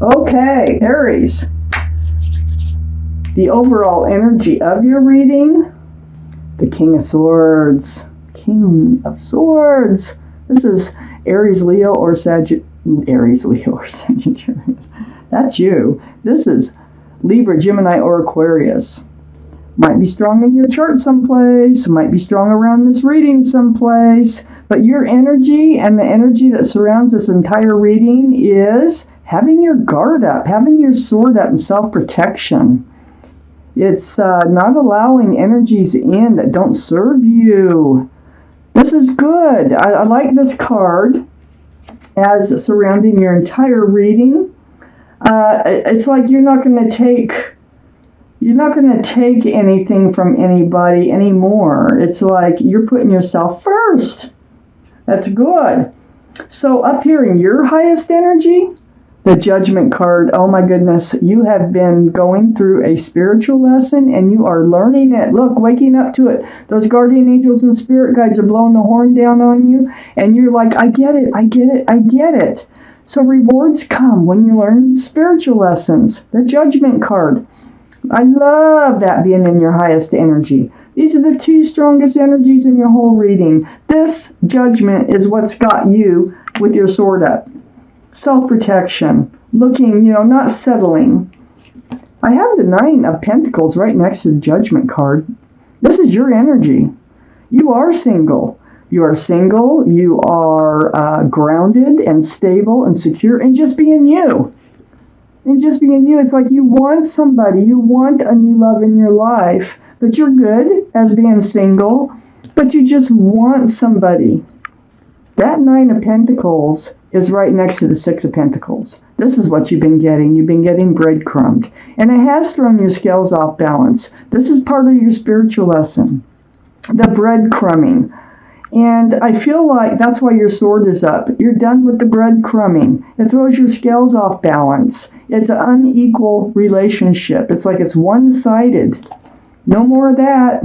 Okay, Aries. The overall energy of your reading, the King of Swords. King of Swords. This is Aries, Leo, or Sagittarius. That's you. This is Libra, Gemini, or Aquarius. Might be strong in your chart someplace, might be strong around this reading someplace, but your energy and the energy that surrounds this entire reading is having your guard up, having your sword up, and self-protection. It's not allowing energies in that don't serve you. This is good. I like this card as surrounding your entire reading. It's like you're not going to take anything from anybody anymore. It's like you're putting yourself first. That's good. So up here in your highest energy, the Judgment card, oh my goodness, you have been going through a spiritual lesson and you are learning it. Look, waking up to it. Those guardian angels and spirit guides are blowing the horn down on you and you're like, I get it, I get it, I get it. So rewards come when you learn spiritual lessons. The Judgment card. I love that being in your highest energy. These are the two strongest energies in your whole reading. This Judgment is what's got you with your sword up. Self-protection, looking, not settling. I have the Nine of Pentacles right next to the Judgment card. This is your energy. You are single. You are single. You are grounded and stable and secure and just being you. And just being you, it's like you want somebody. You want a new love in your life, but you're good as being single, but you just want somebody. That Nine of Pentacles is right next to the Six of Pentacles. This is what you've been getting. You've been getting breadcrumbed. And it has thrown your scales off balance. This is part of your spiritual lesson. The breadcrumbing. And I feel like that's why your sword is up. You're done with the breadcrumbing. It throws your scales off balance. It's an unequal relationship. It's like it's one-sided. No more of that.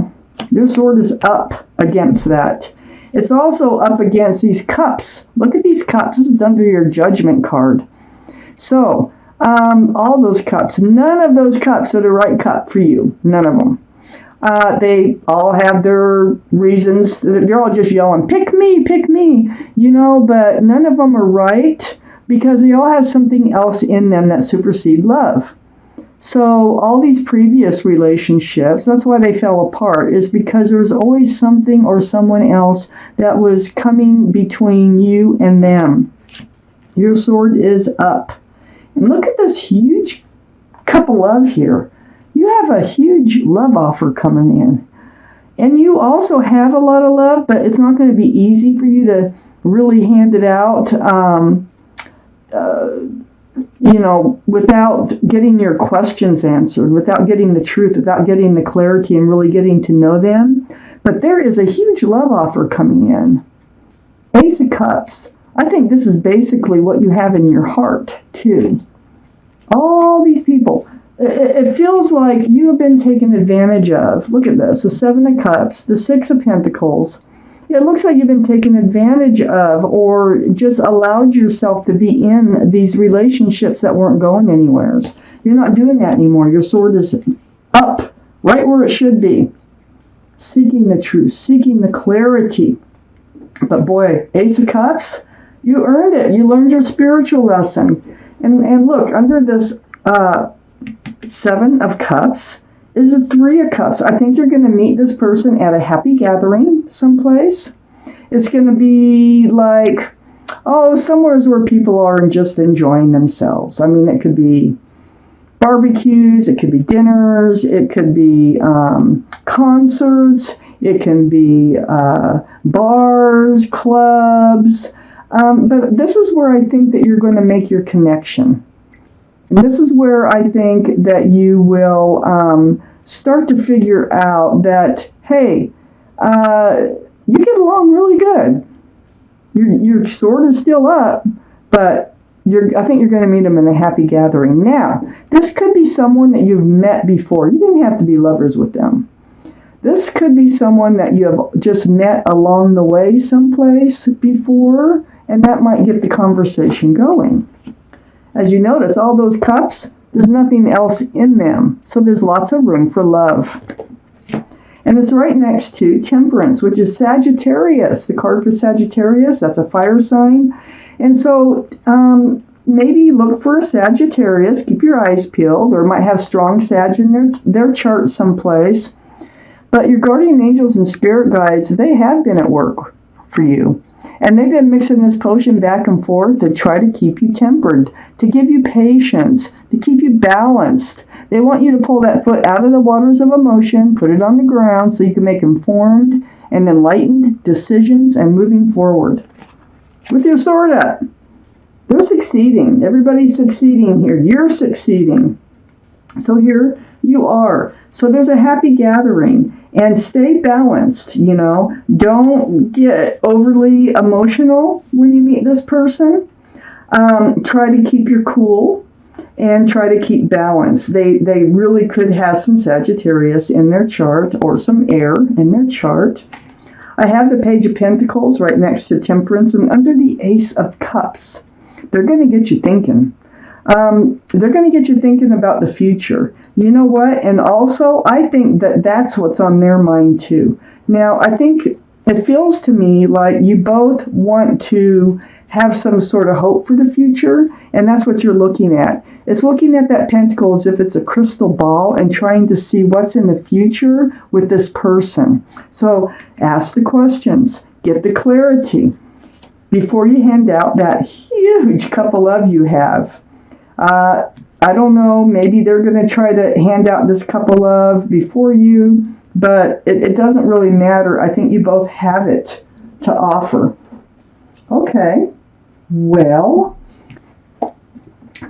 Your sword is up against that. It's also up against these cups. Look at these cups. This is under your Judgment card. So, all those cups. None of those cups are the right cup for you. None of them. They all have their reasons. They're all just yelling, pick me, but none of them are right because they all have something else in them that supersede love. So all these previous relationships, that's why they fell apart, is because there was always something or someone else that was coming between you and them. Your sword is up. And look at this huge cup of love here. You have a huge love offer coming in. And you also have a lot of love, but it's not going to be easy for you to really hand it out, without getting your questions answered, without getting the truth, without getting the clarity and really getting to know them. But there is a huge love offer coming in. Ace of Cups. I think this is basically what you have in your heart, too. All these people. It feels like you have been taken advantage of. Look at this. The Seven of Cups, the Six of Pentacles. It looks like you've been taken advantage of or just allowed yourself to be in these relationships that weren't going anywhere. You're not doing that anymore. Your sword is up, right where it should be. Seeking the truth, seeking the clarity. But boy, Ace of Cups, you earned it. You learned your spiritual lesson. And look, under this Seven of Cups is the Three of Cups. I think you're going to meet this person at a happy gathering someplace. It's going to be like, somewhere where people are just enjoying themselves. I mean, it could be barbecues, it could be dinners, it could be concerts, it can be bars, clubs. But this is where I think that you're going to make your connection. And this is where I think that you will start to figure out that, hey, you get along really good. Your sword is still up, but I think you're going to meet them in a happy gathering. Now, this could be someone that you've met before. You didn't have to be lovers with them. This could be someone that you have just met along the way someplace before, and that might get the conversation going. as you notice, all those cups, there's nothing else in them. So there's lots of room for love. And it's right next to Temperance, which is Sagittarius. The card for Sagittarius, that's a fire sign. And so maybe look for a Sagittarius. Keep your eyes peeled, or might have strong Sag in their chart someplace. But your guardian angels and spirit guides, they have been at work for you. And they've been mixing this potion back and forth to try to keep you tempered, to give you patience, to keep you balanced. They want you to pull that foot out of the waters of emotion, put it on the ground so you can make informed and enlightened decisions and moving forward. With your sword up, they're succeeding. Everybody's succeeding here. You're succeeding. So here you are. So there's a happy gathering. And stay balanced, you know. Don't get overly emotional when you meet this person. Try to keep your cool and try to keep balance. They really could have some Sagittarius in their chart or some air in their chart. I have the Page of Pentacles right next to Temperance, and under the Ace of Cups. They're going to get you thinking. They're going to get you thinking about the future. You know what? And also, I think that that's what's on their mind too. Now, I think it feels to me like you both want to have some sort of hope for the future, and that's what you're looking at. It's looking at that pentacle as if it's a crystal ball and trying to see what's in the future with this person. So ask the questions, get the clarity before you hand out that huge cup of love you have. I don't know, maybe they're going to try to hand out this cup of love before you, but it doesn't really matter. I think you both have it to offer. Okay, well,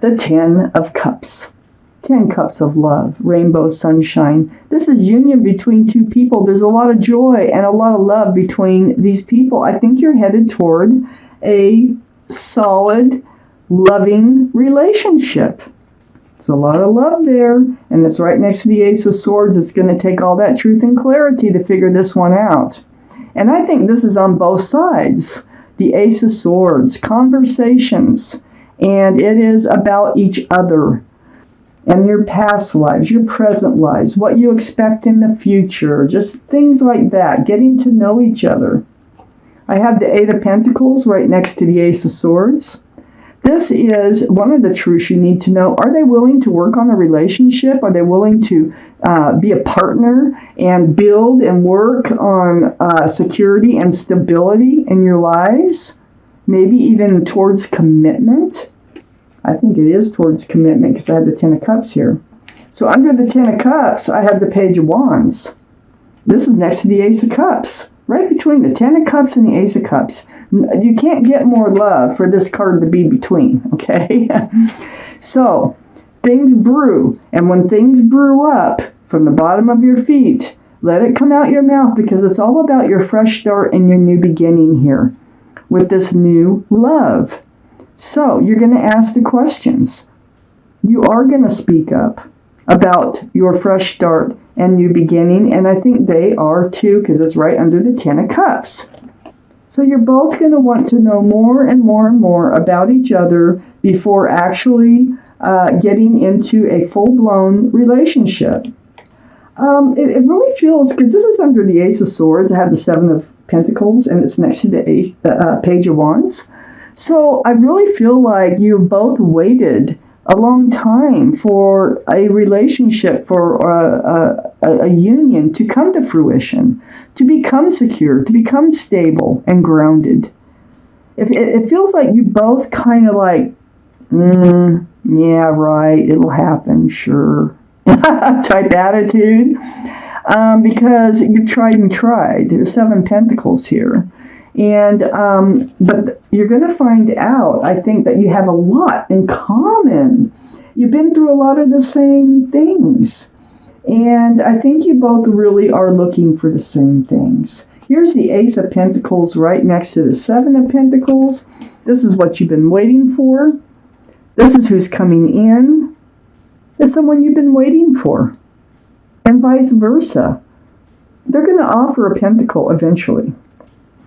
the 10 of Cups. 10 cups of love, rainbow, sunshine. This is union between two people. There's a lot of joy and a lot of love between these people. I think you're headed toward a solid, loving relationship. There's a lot of love there, and it's right next to the Ace of Swords. It's going to take all that truth and clarity to figure this one out. And I think this is on both sides. The Ace of Swords, conversations, and it is about each other and your past lives, your present lives, what you expect in the future, just things like that, getting to know each other. I have the Eight of Pentacles right next to the Ace of Swords. This is one of the truths you need to know. Are they willing to work on a relationship? Are they willing to be a partner and build and work on security and stability in your lives? Maybe even towards commitment? I think it is towards commitment because I have the 10 of Cups here. So under the 10 of Cups, I have the Page of Wands. This is next to the Ace of Cups. Right between the 10 of Cups and the Ace of Cups. You can't get more love for this card to be between, okay? So, things brew. And when things brew up from the bottom of your feet, let it come out your mouth because it's all about your fresh start and your new beginning here with this new love. So, you're going to ask the questions. You are going to speak up about your fresh start and new beginning, and I think they are too because it's right under the 10 of Cups. So you're both going to want to know more and more and more about each other before actually getting into a full-blown relationship. It really feels, because this is under the Ace of Swords, I have the 7 of Pentacles, and it's next to the Page of Wands. So I really feel like you both waited a long time for a relationship, for a union to come to fruition, to become secure, to become stable and grounded. It feels like you both kind of like, yeah, right, it'll happen, sure, type attitude, because you've tried and tried. There's 7 Pentacles here. And but you're going to find out, I think, that you have a lot in common. You've been through a lot of the same things. And I think you both really are looking for the same things. Here's the Ace of Pentacles right next to the 7 of Pentacles. This is what you've been waiting for. This is who's coming in. It's someone you've been waiting for. And vice versa. They're going to offer a pentacle eventually.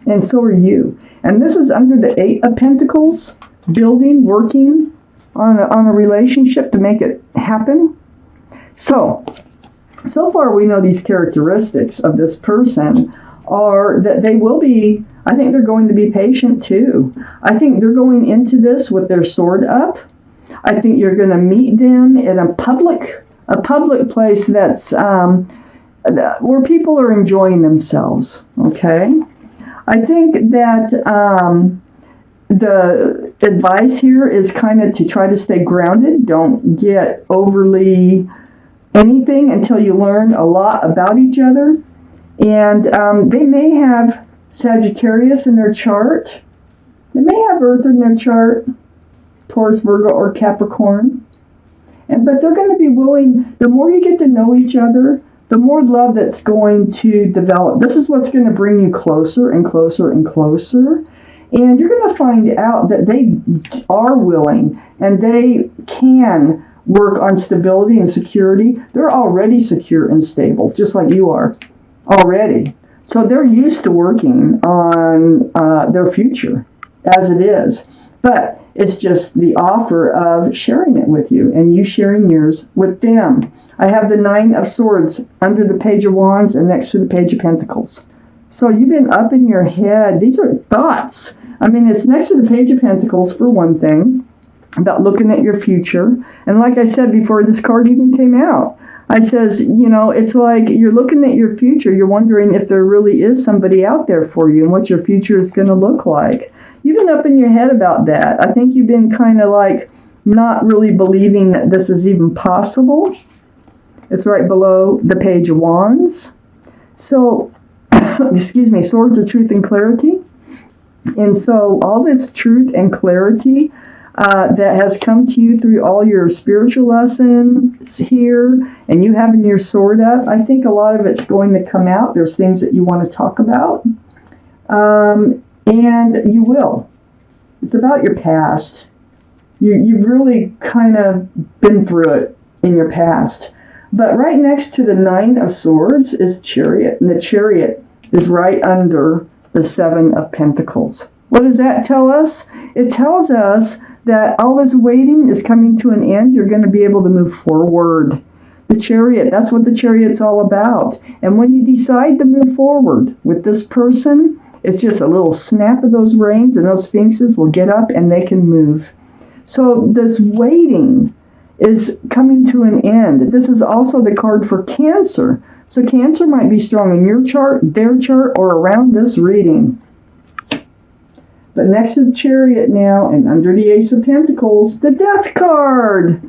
And so are you. And this is under the 8 of Pentacles, building, working, on a relationship to make it happen. So far we know these characteristics of this person are that they will be, I think they're going to be patient too. I think they're going into this with their sword up. I think you're going to meet them in a public place that's where people are enjoying themselves, okay? I think that the advice here is kind of to try to stay grounded. Don't get overly anything until you learn a lot about each other. And they may have Sagittarius in their chart. They may have Earth in their chart, Taurus, Virgo, or Capricorn. But they're going to be willing, the more you get to know each other, the more love that's going to develop. This is what's going to bring you closer and closer and closer. And you're going to find out that they are willing and they can work on stability and security. They're already secure and stable, just like you are already. So they're used to working on their future as it is. But it's just the offer of sharing it with you and you sharing yours with them. I have the 9 of Swords under the Page of Wands and next to the Page of Pentacles. So you've been up in your head. These are thoughts. I mean, it's next to the Page of Pentacles for one thing, about looking at your future. And like I said before this card even came out, I says, you know, it's like you're looking at your future. You're wondering if there really is somebody out there for you and what your future is going to look like. You've been up in your head about that. I think you've been kind of like not really believing that this is even possible. It's right below the Page of Wands. So, excuse me, Swords of Truth and Clarity. And so all this truth and clarity that has come to you through all your spiritual lessons here and you having your sword up, I think a lot of it's going to come out. There's things that you want to talk about. And you will. It's about your past. You've really kind of been through it in your past. But right next to the 9 of Swords is Chariot. And the Chariot is right under the 7 of Pentacles. What does that tell us? It tells us that all this waiting is coming to an end. You're going to be able to move forward. The Chariot, that's what the Chariot's all about. And when you decide to move forward with this person, it's just a little snap of those reins and those sphinxes will get up and they can move. So this waiting is coming to an end. This is also the card for Cancer. So Cancer might be strong in your chart, their chart, or around this reading. But next to the Chariot now, and under the Ace of Pentacles, the Death card.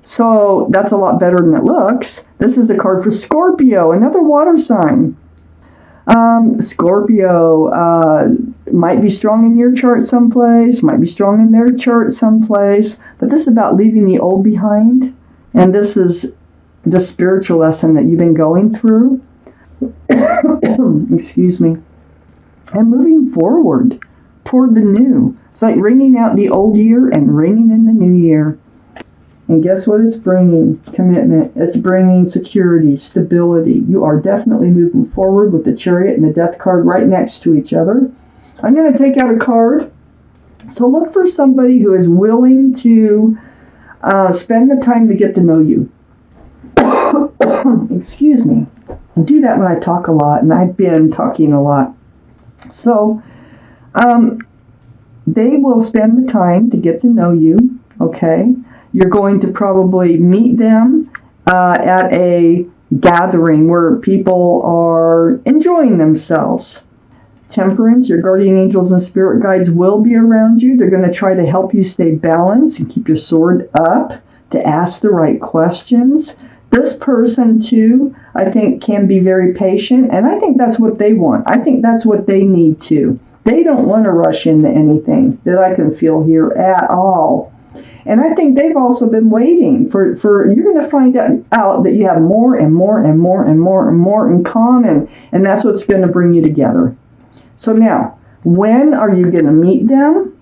So that's a lot better than it looks. This is the card for Scorpio, another water sign. Scorpio might be strong in your chart someplace, might be strong in their chart someplace, but this is about leaving the old behind, and this is the spiritual lesson that you've been going through. Excuse me. And moving forward toward the new. It's like ringing out the old year and ringing in the new year. And guess what it's bringing? Commitment. It's bringing security, stability. You are definitely moving forward with the Chariot and the Death card right next to each other. I'm going to take out a card. So look for somebody who is willing to spend the time to get to know you. Excuse me. I do that when I talk a lot, and I've been talking a lot. So they will spend the time to get to know you, okay? You're going to probably meet them at a gathering where people are enjoying themselves. Temperance, your guardian angels and spirit guides will be around you. They're going to try to help you stay balanced and keep your sword up, to ask the right questions. This person, too, I think can be very patient, and I think that's what they want. I think that's what they need, too. They don't want to rush into anything that I can feel here at all. And I think they've also been waiting for you're going to find out that you have more and more and more and more and more in common, and that's what's going to bring you together. So now, when are you going to meet them?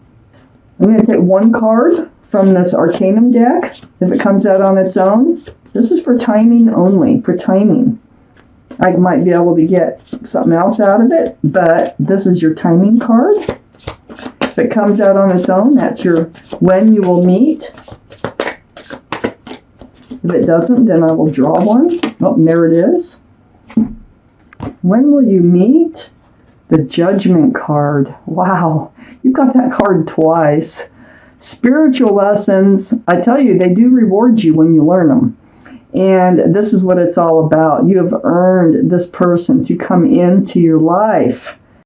I'm going to take one card from this Arcanum deck, if it comes out on its own. This is for timing only, for timing. I might be able to get something else out of it, but this is your timing card. If it comes out on its own, that's your when you will meet. If it doesn't, then I will draw one. Oh, and there it is. When will you meet? The Judgment card. Wow, you've got that card twice. Spiritual lessons, I tell you, they do reward you when you learn them. And this is what it's all about. You have earned this person to come into your life.